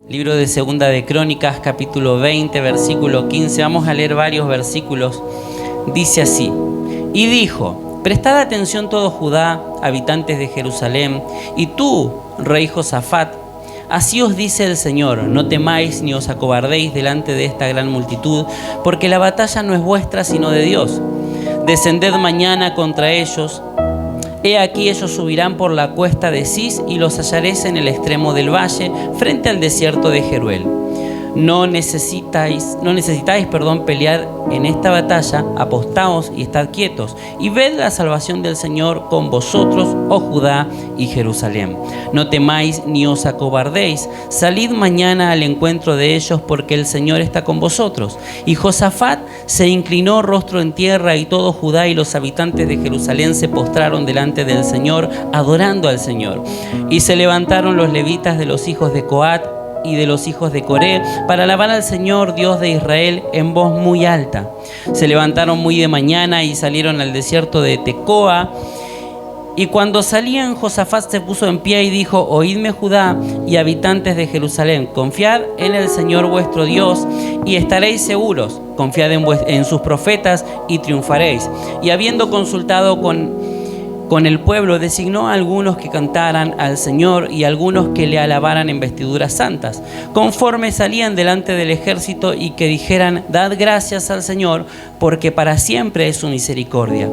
Libro de Segunda de Crónicas, capítulo 20, versículo 15. Vamos a leer varios versículos. Dice así: y dijo: prestad atención todo Judá, habitantes de Jerusalén, y tú, rey Josafat, así os dice el Señor: no temáis ni os acobardéis delante de esta gran multitud, porque la batalla no es vuestra sino de Dios. Descended mañana contra ellos. He aquí ellos subirán por la cuesta de Cis y los hallaréis en el extremo del valle, frente al desierto de Jeruel. No necesitáis pelear en esta batalla. Apostaos y estad quietos, y ved la salvación del Señor con vosotros, oh Judá y Jerusalén. No temáis ni os acobardéis. Salid mañana al encuentro de ellos, porque el Señor está con vosotros. Y Josafat se inclinó rostro en tierra, y todo Judá y los habitantes de Jerusalén se postraron delante del Señor, adorando al Señor. Y se levantaron los levitas de los hijos de Coat y de los hijos de Coré para alabar al Señor Dios de Israel en voz muy alta. Se levantaron muy de mañana y salieron al desierto de Tecoa. Y cuando salían, Josafat se puso en pie y dijo: oídme Judá y habitantes de Jerusalén, confiad en el Señor vuestro Dios y estaréis seguros. Confiad en sus profetas y triunfaréis. Y habiendo consultado con el pueblo, designó a algunos que cantaran al Señor y a algunos que le alabaran en vestiduras santas, conforme salían delante del ejército, y que dijeran: dad gracias al Señor, porque para siempre es su misericordia.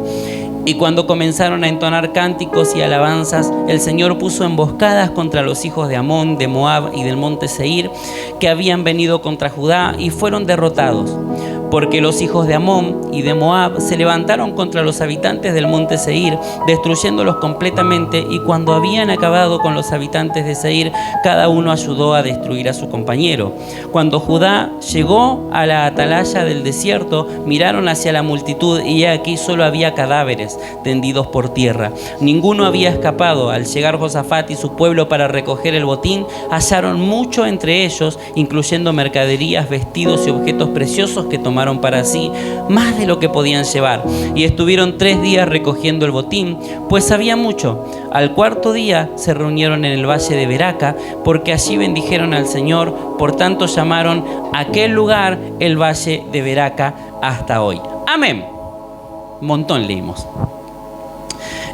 Y cuando comenzaron a entonar cánticos y alabanzas, el Señor puso emboscadas contra los hijos de Amón, de Moab y del monte Seir, que habían venido contra Judá, y fueron derrotados. Porque los hijos de Amón y de Moab se levantaron contra los habitantes del monte Seir, destruyéndolos completamente, y cuando habían acabado con los habitantes de Seir, cada uno ayudó a destruir a su compañero. Cuando Judá llegó a la atalaya del desierto, miraron hacia la multitud, y aquí solo había cadáveres tendidos por tierra. Ninguno había escapado. Al llegar Josafat y su pueblo para recoger el botín, hallaron mucho entre ellos, incluyendo mercaderías, vestidos y objetos preciosos que tomaron para sí, más de lo que podían llevar. Y estuvieron 3 días recogiendo el botín, pues había mucho. Al cuarto día se reunieron en el valle de Beraca, porque allí bendijeron al Señor. Por tanto llamaron aquel lugar el valle de Beraca hasta hoy. Amén. Un montón leímos.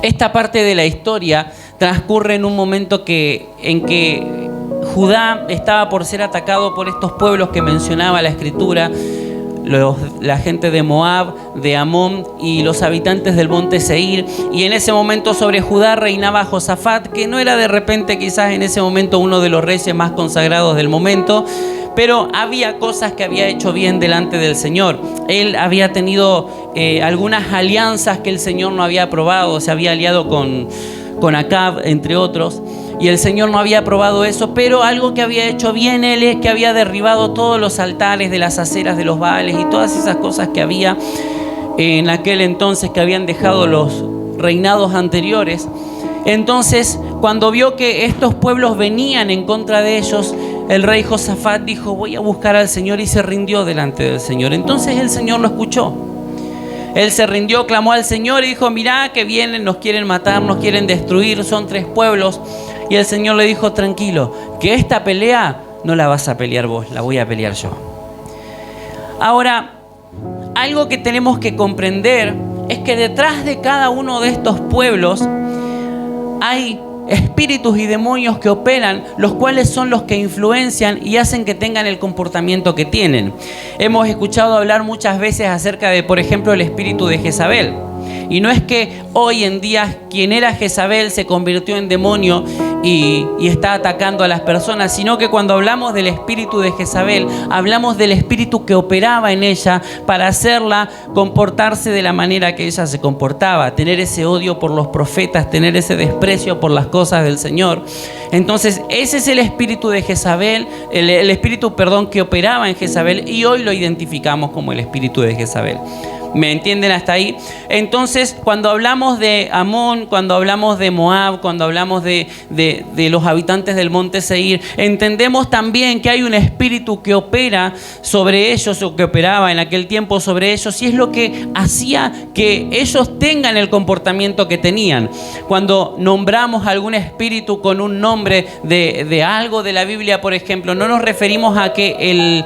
Esta parte de la historia transcurre en un momento en que Judá estaba por ser atacado por estos pueblos que mencionaba la Escritura. La gente de Moab, de Amón y los habitantes del monte Seir. Y en ese momento sobre Judá reinaba Josafat, que no era de repente quizás en ese momento uno de los reyes más consagrados del momento, pero había cosas que había hecho bien delante del Señor. Él había tenido algunas alianzas que el Señor no había aprobado. Se había aliado con Acab, entre otros, y el Señor no había aprobado eso. Pero algo que había hecho bien él es que había derribado todos los altares de las aceras de los Baales y todas esas cosas que había en aquel entonces, que habían dejado los reinados anteriores. Entonces, cuando vio que estos pueblos venían en contra de ellos, el rey Josafat dijo: voy a buscar al Señor, y se rindió delante del Señor. Entonces el Señor lo escuchó. Él se rindió, clamó al Señor y dijo: mirá que vienen, nos quieren matar, nos quieren destruir, son 3 pueblos. Y el Señor le dijo: tranquilo, que esta pelea no la vas a pelear vos, la voy a pelear yo. Ahora, algo que tenemos que comprender es que detrás de cada uno de estos pueblos hay espíritus y demonios que operan, los cuales son los que influencian y hacen que tengan el comportamiento que tienen. Hemos escuchado hablar muchas veces acerca de, por ejemplo, el espíritu de Jezabel. Y no es que hoy en día quien era Jezabel se convirtió en demonio y está atacando a las personas, sino que cuando hablamos del espíritu de Jezabel, hablamos del espíritu que operaba en ella para hacerla comportarse de la manera que ella se comportaba, tener ese odio por los profetas, tener ese desprecio por las cosas del Señor. Entonces ese es el espíritu de Jezabel, el espíritu que operaba en Jezabel, y hoy lo identificamos como el espíritu de Jezabel. ¿Me entienden hasta ahí? Entonces, cuando hablamos de Amón, cuando hablamos de Moab, cuando hablamos de los habitantes del monte Seir, entendemos también que hay un espíritu que opera sobre ellos, o que operaba en aquel tiempo sobre ellos, y es lo que hacía que ellos tengan el comportamiento que tenían. Cuando nombramos algún espíritu con un nombre de algo de la Biblia, por ejemplo, no nos referimos a que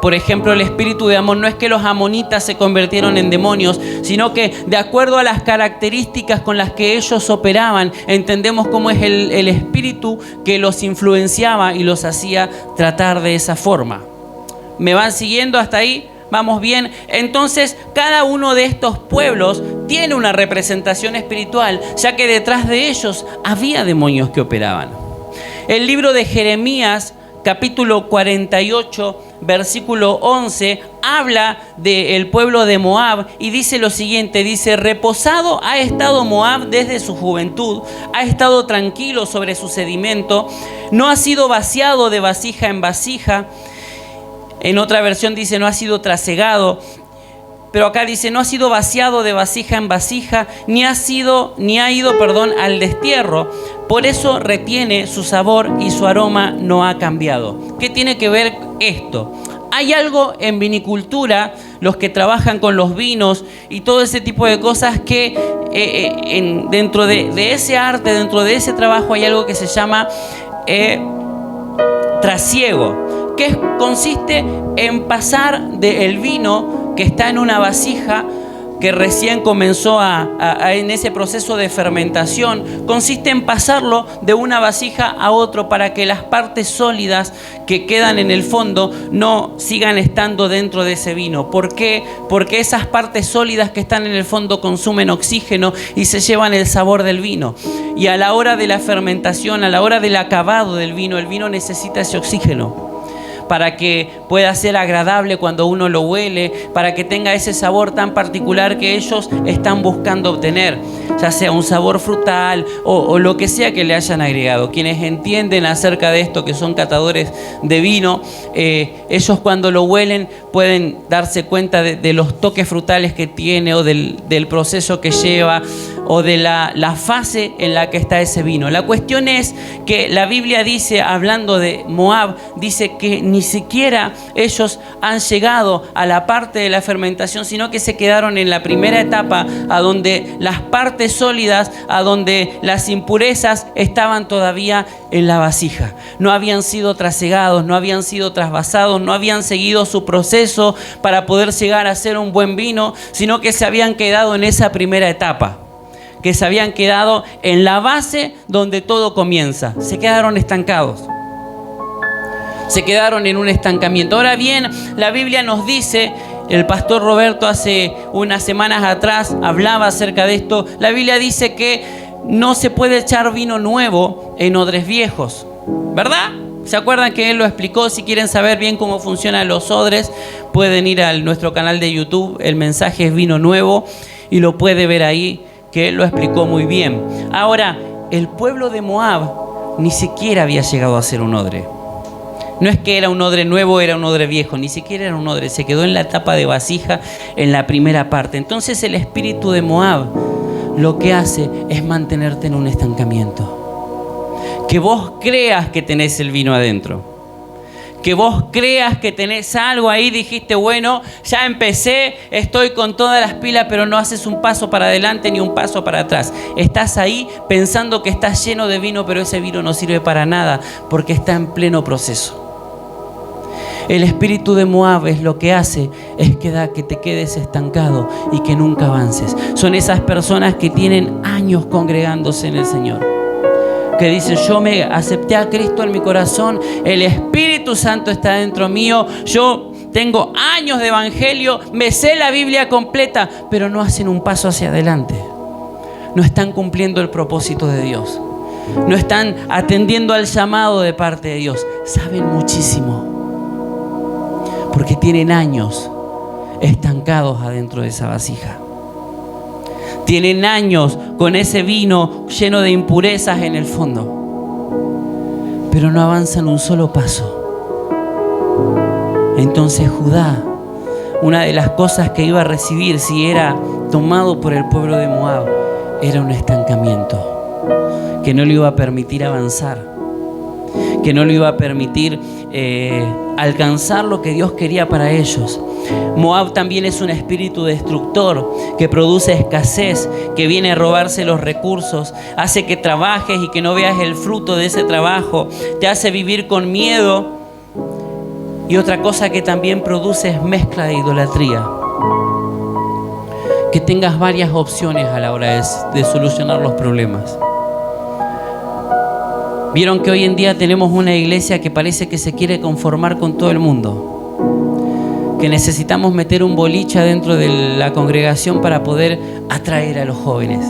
por ejemplo, el espíritu de Amón, no es que los amonitas se convirtieron en demonios, sino que de acuerdo a las características con las que ellos operaban, entendemos cómo es el espíritu que los influenciaba y los hacía tratar de esa forma. ¿Me van siguiendo hasta ahí? ¿Vamos bien? Entonces, cada uno de estos pueblos tiene una representación espiritual, ya que detrás de ellos había demonios que operaban. El libro de Jeremías, capítulo 48, versículo 11, habla del pueblo de Moab y dice lo siguiente, dice: reposado ha estado Moab desde su juventud, ha estado tranquilo sobre su sedimento, no ha sido vaciado de vasija en vasija. En otra versión dice no ha sido trasegado, pero acá dice no ha sido vaciado de vasija en vasija, ni ha ido al destierro. Por eso retiene su sabor y su aroma no ha cambiado. ¿Qué tiene que ver esto? Hay algo en vinicultura, los que trabajan con los vinos y todo ese tipo de cosas, que dentro de ese arte, dentro de ese trabajo, hay algo que se llama trasiego, que consiste en pasar del vino que está en una vasija, que recién comenzó en ese proceso de fermentación, consiste en pasarlo de una vasija a otro para que las partes sólidas que quedan en el fondo no sigan estando dentro de ese vino. ¿Por qué? Porque esas partes sólidas que están en el fondo consumen oxígeno y se llevan el sabor del vino. Y a la hora de la fermentación, a la hora del acabado del vino, el vino necesita ese oxígeno para que pueda ser agradable cuando uno lo huele, para que tenga ese sabor tan particular que ellos están buscando obtener, ya sea un sabor frutal o lo que sea que le hayan agregado. Quienes entienden acerca de esto, que son catadores de vino, ellos cuando lo huelen pueden darse cuenta de los toques frutales que tiene, o del proceso que lleva, o de la fase en la que está ese vino. La cuestión es que la Biblia dice, hablando de Moab, dice que ni siquiera ellos han llegado a la parte de la fermentación, sino que se quedaron en la primera etapa, a donde las partes sólidas, a donde las impurezas estaban todavía en la vasija. No habían sido trasegados, no habían sido trasvasados, no habían seguido su proceso para poder llegar a ser un buen vino, sino que se habían quedado en esa primera etapa, que se habían quedado en la base donde todo comienza. Se quedaron estancados. Se quedaron en un estancamiento. Ahora bien, la Biblia nos dice, el pastor Roberto hace unas semanas atrás hablaba acerca de esto. La Biblia dice que no se puede echar vino nuevo en odres viejos, ¿verdad? ¿Se acuerdan que él lo explicó? Si quieren saber bien cómo funcionan los odres, pueden ir a nuestro canal de YouTube. El mensaje es Vino Nuevo y lo puede ver ahí, que él lo explicó muy bien. Ahora, el pueblo de Moab ni siquiera había llegado a ser un odre. No es que era un odre nuevo, era un odre viejo, ni siquiera era un odre, se quedó en la etapa de vasija, en la primera parte. Entonces el espíritu de Moab lo que hace es mantenerte en un estancamiento. Que vos creas que tenés el vino adentro, que vos creas que tenés algo ahí, dijiste, bueno, ya empecé, estoy con todas las pilas, pero no haces un paso para adelante ni un paso para atrás. Estás ahí pensando que estás lleno de vino, pero ese vino no sirve para nada porque está en pleno proceso. El espíritu de Moab es lo que hace, es que da que te quedes estancado y que nunca avances. Son esas personas que tienen años congregándose en el Señor, que dicen, yo me acepté a Cristo en mi corazón, el Espíritu Santo está dentro mío, yo tengo años de evangelio, me sé la Biblia completa, pero no hacen un paso hacia adelante. No están cumpliendo el propósito de Dios. No están atendiendo al llamado de parte de Dios. Saben muchísimo, porque tienen años estancados adentro de esa vasija. Tienen años con ese vino lleno de impurezas en el fondo, pero no avanzan un solo paso. Entonces Judá una de las cosas que iba a recibir si era tomado por el pueblo de Moab era un estancamiento que no le iba a permitir avanzar, que no le iba a permitir alcanzar lo que Dios quería para ellos. Moab también es un espíritu destructor que produce escasez, que viene a robarse los recursos, hace que trabajes y que no veas el fruto de ese trabajo, te hace vivir con miedo. Y otra cosa que también produce es mezcla de idolatría. Que tengas varias opciones a la hora de solucionar los problemas. Vieron que hoy en día tenemos una iglesia que parece que se quiere conformar con todo el mundo. Que necesitamos meter un boliche dentro de la congregación para poder atraer a los jóvenes.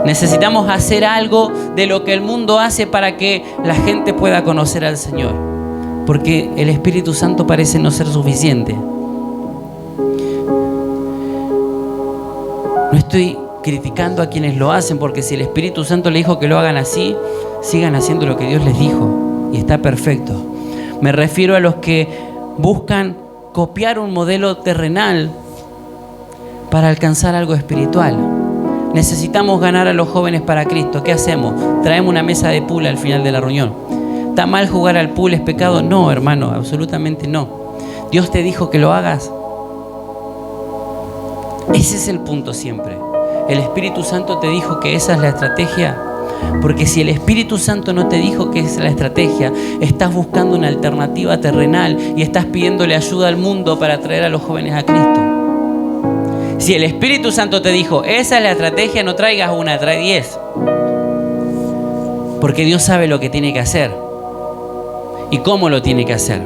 Necesitamos hacer algo de lo que el mundo hace para que la gente pueda conocer al Señor. Porque el Espíritu Santo parece no ser suficiente. No estoy criticando a quienes lo hacen, porque si el Espíritu Santo le dijo que lo hagan así, sigan haciendo lo que Dios les dijo y está perfecto. Me refiero a los que buscan copiar un modelo terrenal para alcanzar algo espiritual. Necesitamos ganar a los jóvenes para Cristo. ¿Qué hacemos? Traemos una mesa de pool al final de la reunión. ¿Está mal jugar al pool? ¿Es pecado? No, hermano, absolutamente no. Dios te dijo que lo hagas. Ese es el punto siempre. El Espíritu Santo te dijo que esa es la estrategia. Porque si el Espíritu Santo no te dijo que esa es la estrategia, estás buscando una alternativa terrenal y estás pidiéndole ayuda al mundo para traer a los jóvenes a Cristo. Si el Espíritu Santo te dijo, esa es la estrategia, no traigas una, trae 10. Porque Dios sabe lo que tiene que hacer. ¿Y cómo lo tiene que hacer?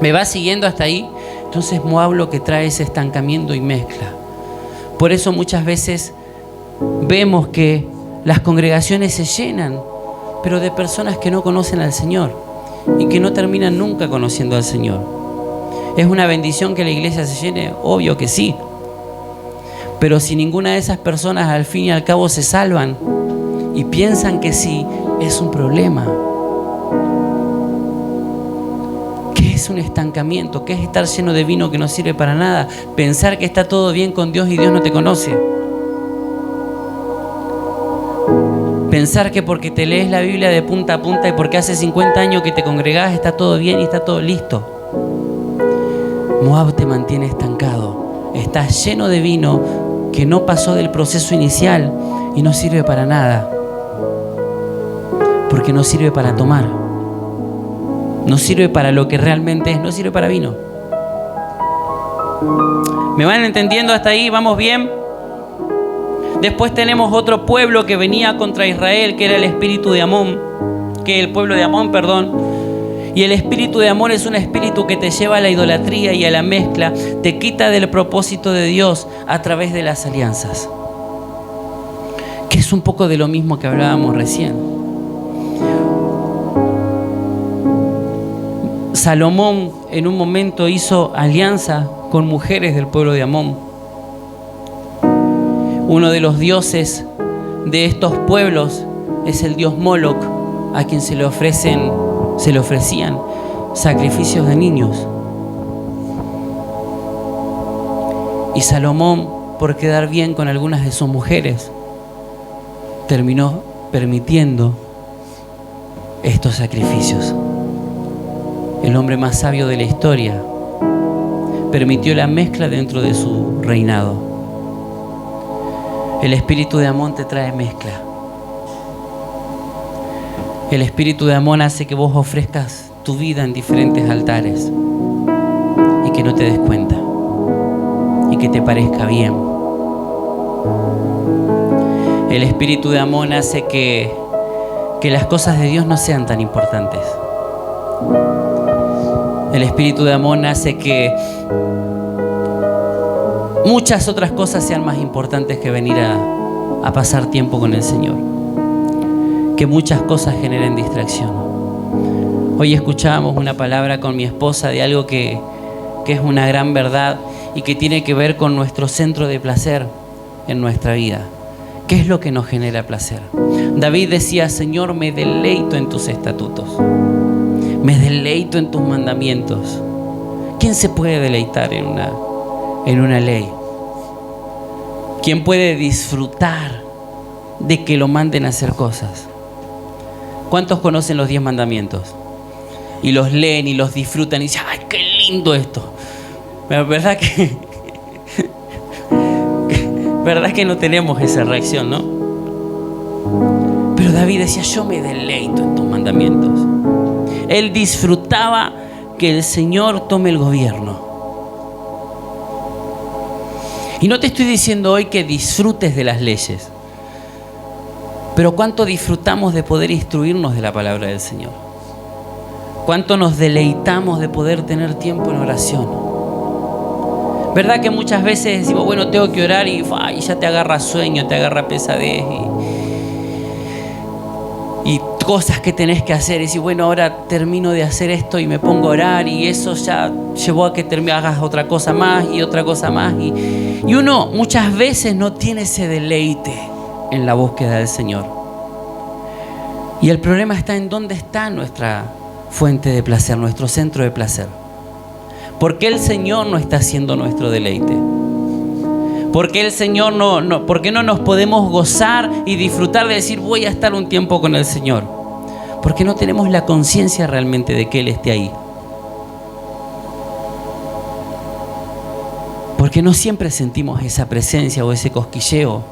¿Me va siguiendo hasta ahí? Entonces Moab lo que trae es estancamiento y mezcla. Por eso muchas veces vemos que las congregaciones se llenan, pero de personas que no conocen al Señor y que no terminan nunca conociendo al Señor. ¿Es una bendición que la iglesia se llene? Obvio que sí. Pero si ninguna de esas personas al fin y al cabo se salvan y piensan que sí, es un problema. ¿Qué es un estancamiento? ¿Qué es estar lleno de vino que no sirve para nada? Pensar que está todo bien con Dios y Dios no te conoce. Pensar que porque te lees la Biblia de punta a punta y porque hace 50 años que te congregás está todo bien y está todo listo. Moab te mantiene estancado. Estás lleno de vino que no pasó del proceso inicial y no sirve para nada. Porque no sirve para tomar. No sirve para lo que realmente es, no sirve para vino. ¿Me van entendiendo hasta ahí? ¿Vamos bien? Después tenemos otro pueblo que venía contra Israel, que era el espíritu de Amón, el pueblo de Amón, perdón. Y el espíritu de Amón es un espíritu que te lleva a la idolatría y a la mezcla, te quita del propósito de Dios a través de las alianzas. Que es un poco de lo mismo que hablábamos recién. Salomón en un momento hizo alianza con mujeres del pueblo de Amón. Uno de los dioses de estos pueblos es el dios Moloch, a quien se le ofrecían sacrificios de niños. Y Salomón, por quedar bien con algunas de sus mujeres, terminó permitiendo estos sacrificios. El hombre más sabio de la historia permitió la mezcla dentro de su reinado. El espíritu de Amón te trae mezcla. El espíritu de Amón hace que vos ofrezcas tu vida en diferentes altares y que no te des cuenta y que te parezca bien. El espíritu de Amón hace que las cosas de Dios no sean tan importantes. El espíritu de Amón hace que muchas otras cosas sean más importantes que venir a pasar tiempo con el Señor. Que muchas cosas generen distracción. Hoy escuchábamos una palabra con mi esposa de algo que es una gran verdad y que tiene que ver con nuestro centro de placer en nuestra vida. ¿Qué es lo que nos genera placer? David decía: Señor, me deleito en tus estatutos. Me deleito en tus mandamientos. ¿Quién se puede deleitar en una ley? ¿Quién puede disfrutar de que lo manden a hacer cosas? ¿Cuántos conocen los 10 mandamientos? Y los leen y los disfrutan y dicen, ¡ay, qué lindo esto! Pero ¿verdad que verdad que no tenemos esa reacción, no? Pero David decía, yo me deleito en tus mandamientos. Él disfrutaba que el Señor tome el gobierno. Y no te estoy diciendo hoy que disfrutes de las leyes, pero ¿cuánto disfrutamos de poder instruirnos de la palabra del Señor? ¿Cuánto nos deleitamos de poder tener tiempo en oración? ¿Verdad que muchas veces decimos, bueno, tengo que orar y ya te agarra sueño, te agarra pesadez y cosas que tenés que hacer? Y decís, bueno, ahora termino de hacer esto y me pongo a orar, y eso ya llevó a que hagas otra cosa más y otra cosa más. Y uno muchas veces no tiene ese deleite en la búsqueda del Señor. Y el problema está en dónde está nuestra fuente de placer, nuestro centro de placer. ¿Por qué el Señor no está siendo nuestro deleite? ¿Por qué el Señor por qué no nos podemos gozar y disfrutar de decir, voy a estar un tiempo con el Señor? Porque no tenemos la conciencia realmente de que Él esté ahí. Porque no siempre sentimos esa presencia o ese cosquilleo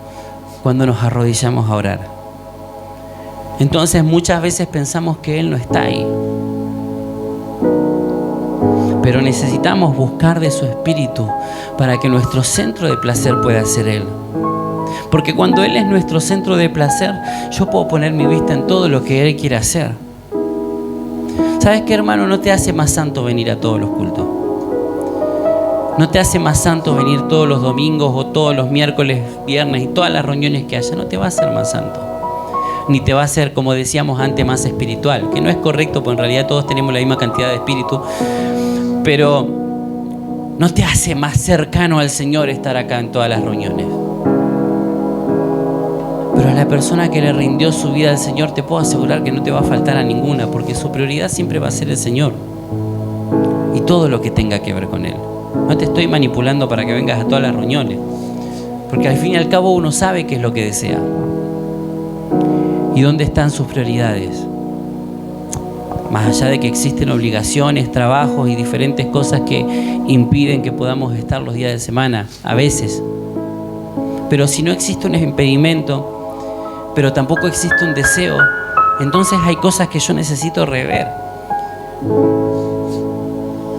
cuando nos arrodillamos a orar. Entonces muchas veces pensamos que Él no está ahí. Pero necesitamos buscar de su Espíritu para que nuestro centro de placer pueda ser Él. Porque cuando Él es nuestro centro de placer, yo puedo poner mi vista en todo lo que Él quiere hacer. ¿Sabes qué, hermano? No te hace más santo venir a todos los cultos. No te hace más santo venir todos los domingos o todos los miércoles, viernes y todas las reuniones que haya. No te va a hacer más santo. Ni te va a hacer, como decíamos antes, más espiritual. Que no es correcto, porque en realidad todos tenemos la misma cantidad de espíritu. Pero no te hace más cercano al Señor estar acá en todas las reuniones. Pero a la persona que le rindió su vida al Señor, te puedo asegurar que no te va a faltar a ninguna, porque su prioridad siempre va a ser el Señor y todo lo que tenga que ver con Él. No te estoy manipulando para que vengas a todas las reuniones, porque al fin y al cabo uno sabe qué es lo que desea y dónde están sus prioridades. Más allá de que existen obligaciones, trabajos y diferentes cosas que impiden que podamos estar los días de semana, a veces. Pero si no existe un impedimento, pero tampoco existe un deseo, entonces hay cosas que yo necesito rever.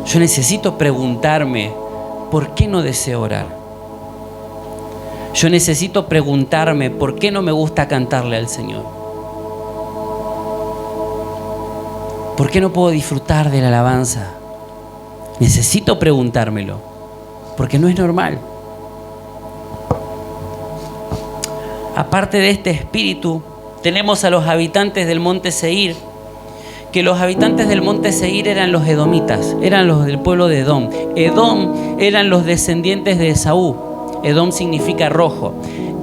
Yo necesito preguntarme, ¿por qué no deseo orar? Yo necesito preguntarme, ¿por qué no me gusta cantarle al Señor? ¿Por qué no puedo disfrutar de la alabanza? Necesito preguntármelo, porque no es normal. Aparte de este espíritu, tenemos a los habitantes del monte Seir, que los habitantes del monte Seir eran los edomitas, eran los del pueblo de Edom. Edom eran los descendientes de Esaú. Edom significa rojo.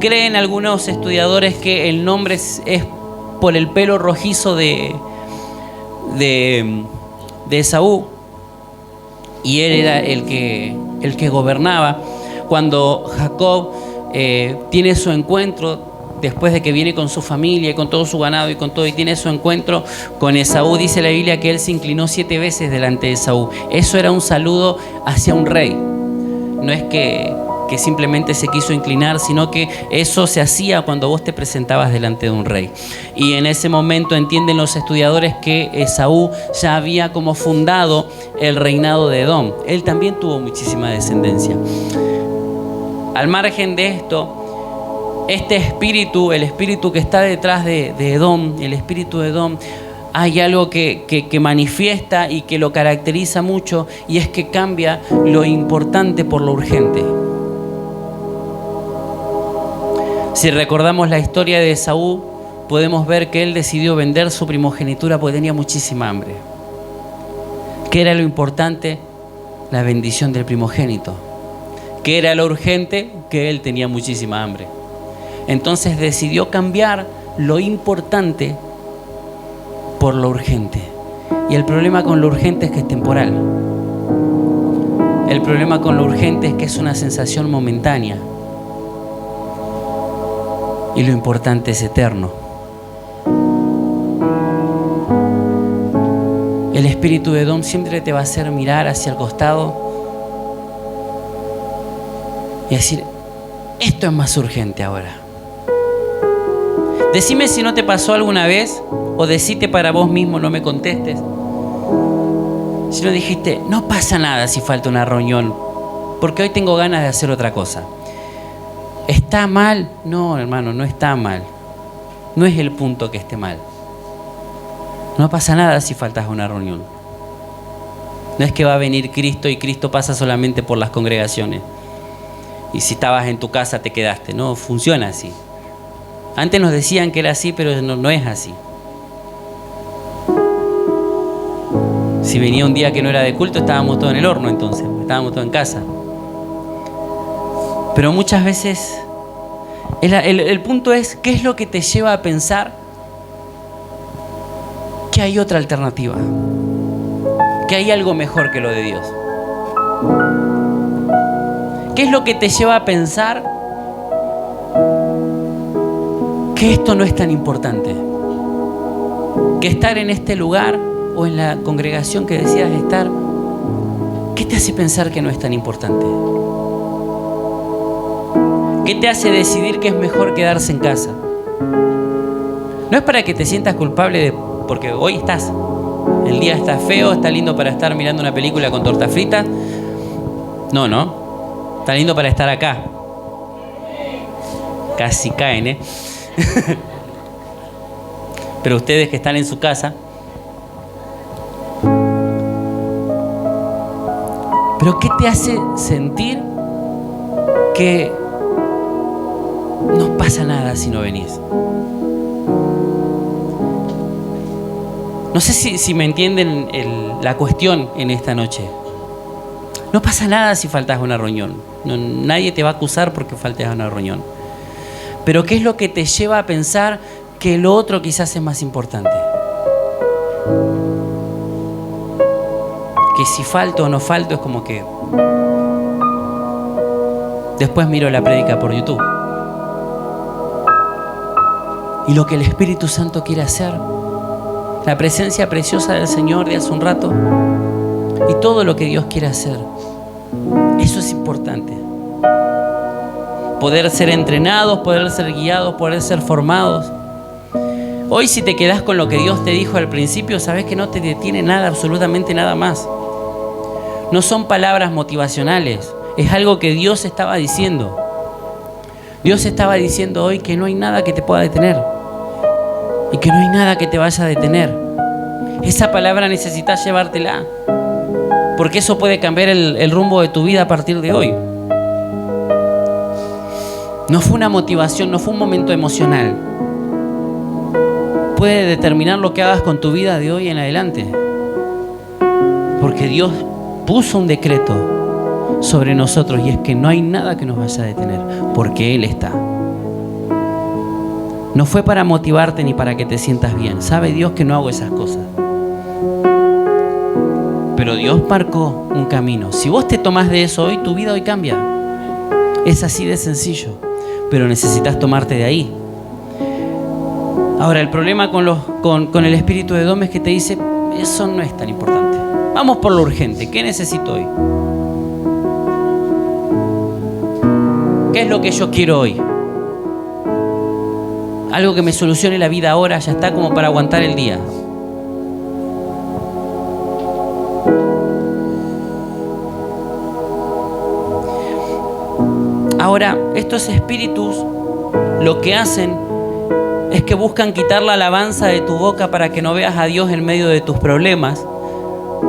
Creen algunos estudiadores que el nombre es por el pelo rojizo de Esaú, y él era el que gobernaba. Cuando Jacob tiene su encuentro, después de que viene con su familia y con todo su ganado y con todo, y tiene su encuentro con Esaú, dice la Biblia que él se inclinó 7 veces delante de Esaú. Eso era un saludo hacia un rey. No es que simplemente se quiso inclinar, sino que eso se hacía cuando vos te presentabas delante de un rey. Y en ese momento entienden los estudiadores que Esaú ya había como fundado el reinado de Edom. Él también tuvo muchísima descendencia. Al margen de esto, este espíritu, el espíritu que está detrás de Edom, el espíritu de Edom, hay algo que manifiesta y que lo caracteriza mucho, y es que cambia lo importante por lo urgente. Si recordamos la historia de Esaú, podemos ver que él decidió vender su primogenitura porque tenía muchísima hambre. ¿Qué era lo importante? La bendición del primogénito. ¿Qué era lo urgente? Que él tenía muchísima hambre. Entonces decidió cambiar lo importante por lo urgente. Y el problema con lo urgente es que es temporal. El problema con lo urgente es que es una sensación momentánea. Y lo importante es eterno. El espíritu de Edom siempre te va a hacer mirar hacia el costado y decir, esto es más urgente ahora. Decime si no te pasó alguna vez, o decite para vos mismo, no me contestes. Si no dijiste, no pasa nada si falta una reunión, porque hoy tengo ganas de hacer otra cosa. ¿Está mal? No, hermano, no está mal. No es el punto que esté mal. No pasa nada si faltas a una reunión. No es que va a venir Cristo y Cristo pasa solamente por las congregaciones. Y si estabas en tu casa te quedaste. No, funciona así. Antes nos decían que era así, pero no es así. Si venía un día que no era de culto, estábamos todos en el horno entonces. Estábamos todos en casa. Pero muchas veces el punto es, ¿qué es lo que te lleva a pensar que hay otra alternativa? Que hay algo mejor que lo de Dios. ¿Qué es lo que te lleva a pensar que esto no es tan importante? Que estar en este lugar o en la congregación que deseas estar, ¿qué te hace pensar que no es tan importante? ¿Qué te hace decidir que es mejor quedarse en casa? No es para que te sientas culpable porque hoy estás. El día está feo, está lindo para estar mirando una película con torta frita. No. Está lindo para estar acá. Casi caen, ¿eh? Pero ustedes que están en su casa. ¿Pero qué te hace sentir que no pasa nada si no venís? No sé si me entienden la cuestión en esta noche. No pasa nada si faltas a una reunión. Nadie te va a acusar porque faltes a una reunión. Pero ¿qué es lo que te lleva a pensar que lo otro quizás es más importante? Que si falto o no falto es como que después miro la prédica por YouTube. Y lo que el Espíritu Santo quiere hacer, la presencia preciosa del Señor de hace un rato y todo lo que Dios quiere hacer, eso es importante. Poder ser entrenados, poder ser guiados, poder ser formados. Hoy si te quedás con lo que Dios te dijo al principio, sabes que no te detiene nada, absolutamente nada más. No son palabras motivacionales, es algo que Dios estaba diciendo. Dios estaba diciendo hoy que no hay nada que te pueda detener y que no hay nada que te vaya a detener. Esa palabra necesitas llevártela, porque eso puede cambiar el rumbo de tu vida a partir de hoy. No fue una motivación, no fue un momento emocional. Puede determinar lo que hagas con tu vida de hoy en adelante, porque Dios puso un decreto sobre nosotros y es que no hay nada que nos vaya a detener, porque Él está. No fue para motivarte ni para que te sientas bien. Sabe Dios que no hago esas cosas. Pero Dios marcó un camino. Si vos te tomás de eso hoy, tu vida hoy cambia. Es así de sencillo. Pero necesitas tomarte de ahí. Ahora, el problema con el espíritu de Edom es que te dice, eso no es tan importante. Vamos por lo urgente. ¿Qué necesito hoy? ¿Qué es lo que yo quiero hoy? Algo que me solucione la vida ahora, ya está, como para aguantar el día. Ahora, estos espíritus lo que hacen es que buscan quitar la alabanza de tu boca para que no veas a Dios en medio de tus problemas.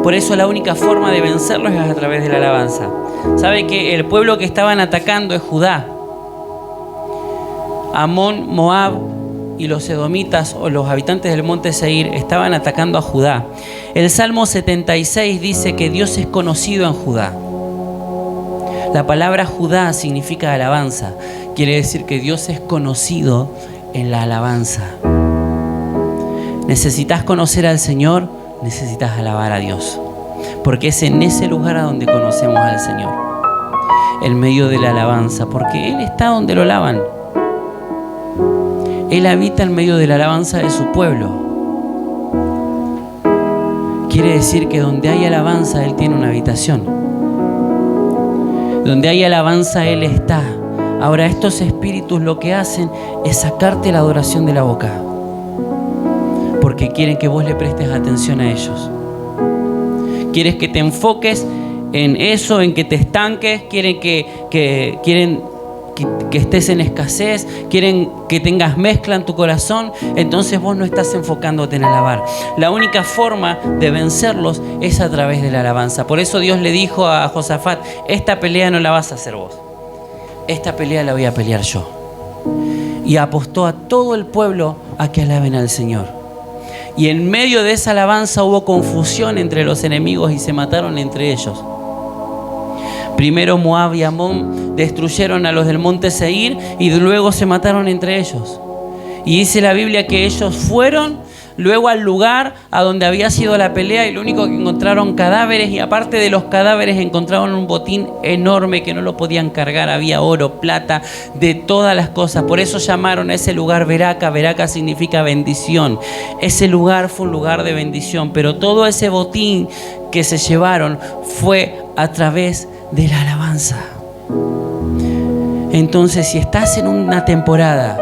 Por eso la única forma de vencerlos es a través de la alabanza. ¿Sabe que el pueblo que estaban atacando es Judá? Amón, Moab y los edomitas o los habitantes del monte Seir estaban atacando a Judá. El Salmo 76 dice que Dios es conocido en Judá. La palabra Judá significa alabanza. Quiere decir que Dios es conocido en la alabanza. ¿Necesitas conocer al Señor? Necesitas alabar a Dios. porque es en ese lugar a donde conocemos al Señor, en medio de la alabanza, porque Él está donde lo alaban. Él habita en medio de la alabanza de su pueblo. Quiere decir que donde hay alabanza, Él tiene una habitación. Donde hay alabanza, Él está. Ahora, estos espíritus lo que hacen es sacarte la adoración de la boca, porque quieren que vos le prestes atención a ellos. Quieres que te enfoques en eso, en que te estanques. Quieren que estés en escasez. Quieren que tengas mezcla en tu corazón. Entonces vos no estás enfocándote en alabar. La única forma de vencerlos es a través de la alabanza. Por eso Dios le dijo a Josafat: esta pelea no la vas a hacer vos, esta pelea la voy a pelear yo. Y apostó a todo el pueblo a que alaben al Señor. Y en medio de esa alabanza hubo confusión entre los enemigos y se mataron entre ellos. Primero Moab y Amón destruyeron a los del monte Seir y luego se mataron entre ellos. Y dice la Biblia que ellos fueron luego al lugar a donde había sido la pelea, y lo único que encontraron cadáveres, y aparte de los cadáveres encontraron un botín enorme que no lo podían cargar. Había oro, plata, de todas las cosas. Por eso llamaron a ese lugar Beraca. Beraca significa bendición. Ese lugar fue un lugar de bendición, pero todo ese botín que se llevaron fue a través de la alabanza. Entonces, si estás en una temporada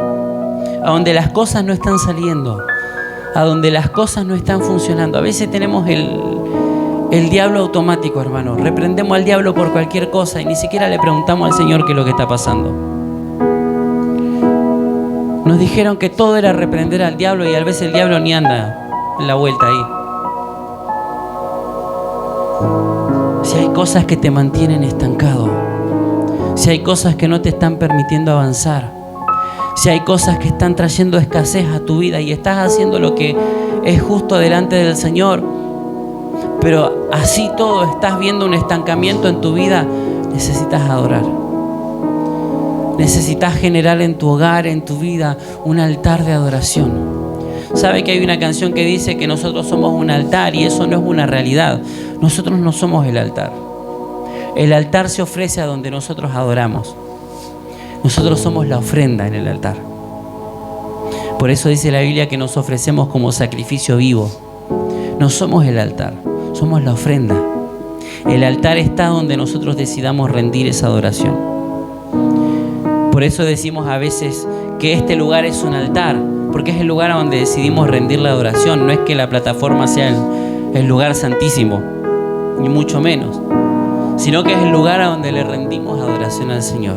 a donde las cosas no están saliendo, a donde las cosas no están funcionando, a veces tenemos el diablo automático, hermano. Reprendemos al diablo por cualquier cosa y ni siquiera le preguntamos al Señor qué es lo que está pasando. Nos dijeron que todo era reprender al diablo, y a veces el diablo ni anda en la vuelta ahí. Si hay cosas que te mantienen estancado, si hay cosas que no te están permitiendo avanzar, si hay cosas que están trayendo escasez a tu vida y estás haciendo lo que es justo delante del Señor, pero así todo estás viendo un estancamiento en tu vida, necesitas adorar. Necesitas generar en tu hogar, en tu vida, un altar de adoración. ¿Sabe que hay una canción que dice que nosotros somos un altar? Y eso no es una realidad. Nosotros no somos el altar. El altar se ofrece a donde nosotros adoramos. Nosotros somos la ofrenda en el altar. Por eso dice la Biblia que nos ofrecemos como sacrificio vivo. No somos el altar, somos la ofrenda. El altar está donde nosotros decidamos rendir esa adoración. Por eso decimos a veces que este lugar es un altar, porque es el lugar a donde decidimos rendir la adoración. No es que la plataforma sea el lugar santísimo, ni mucho menos, sino que es el lugar a donde le rendimos adoración al Señor.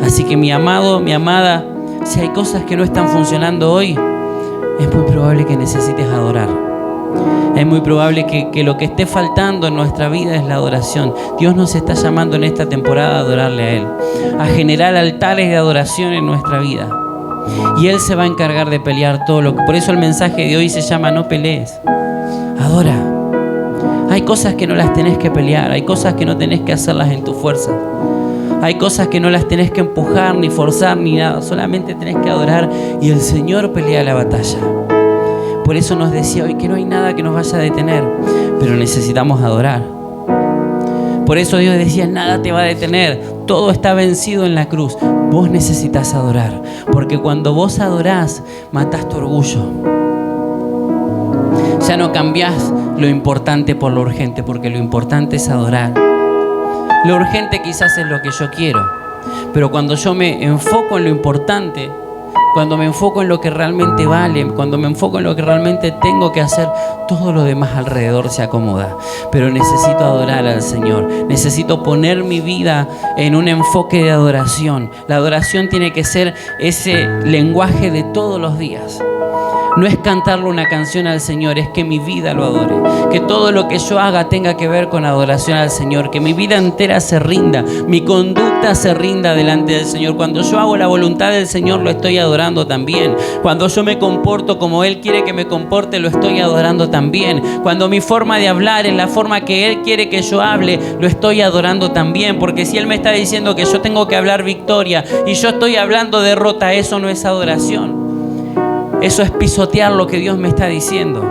Así que mi amado, mi amada, si hay cosas que no están funcionando hoy, es muy probable que necesites adorar. Es muy probable que lo que esté faltando en nuestra vida es la adoración. Dios nos está llamando en esta temporada a adorarle a Él, a generar altares de adoración en nuestra vida. Y Él se va a encargar de pelear todo lo que... Por eso el mensaje de hoy se llama: no pelees, adora. Hay cosas que no las tenés que pelear, hay cosas que no tenés que hacerlas en tu fuerza. Hay cosas que no las tenés que empujar, ni forzar, ni nada. Solamente tenés que adorar y el Señor pelea la batalla. Por eso nos decía hoy que no hay nada que nos vaya a detener, pero necesitamos adorar. Por eso Dios decía: nada te va a detener, todo está vencido en la cruz. Vos necesitas adorar, porque cuando vos adorás, matás tu orgullo. Ya no cambiás lo importante por lo urgente, porque lo importante es adorar. Lo urgente quizás es lo que yo quiero, pero cuando yo me enfoco en lo importante, cuando me enfoco en lo que realmente vale, cuando me enfoco en lo que realmente tengo que hacer, todo lo demás alrededor se acomoda. Pero necesito adorar al Señor, necesito poner mi vida en un enfoque de adoración. La adoración tiene que ser ese lenguaje de todos los días. No es cantarle una canción al Señor, es que mi vida lo adore. Que todo lo que yo haga tenga que ver con adoración al Señor. Que mi vida entera se rinda, mi conducta se rinda delante del Señor. Cuando yo hago la voluntad del Señor, lo estoy adorando también. Cuando yo me comporto como Él quiere que me comporte, lo estoy adorando también. Cuando mi forma de hablar es la forma que Él quiere que yo hable, lo estoy adorando también. Porque si Él me está diciendo que yo tengo que hablar victoria y yo estoy hablando derrota, eso no es adoración. Eso es pisotear lo que Dios me está diciendo.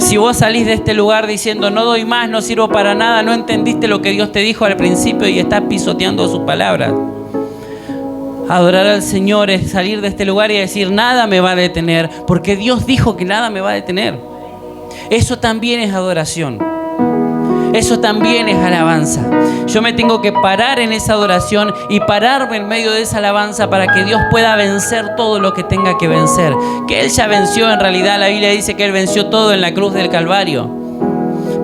Si vos salís de este lugar diciendo no doy más, no sirvo para nada, no entendiste lo que Dios te dijo al principio y estás pisoteando sus palabras. Adorar al Señor es salir de este lugar y decir nada me va a detener, porque Dios dijo que nada me va a detener. Eso también es adoración. Eso también es alabanza. Yo me tengo que parar en esa adoración y pararme en medio de esa alabanza para que Dios pueda vencer todo lo que tenga que vencer. Que Él ya venció, en realidad la Biblia dice que Él venció todo en la cruz del Calvario.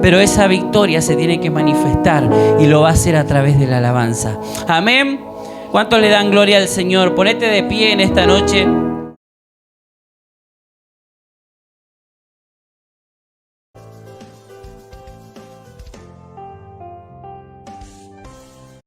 Pero esa victoria se tiene que manifestar y lo va a hacer a través de la alabanza. Amén. ¿Cuántos le dan gloria al Señor? Ponete de pie en esta noche.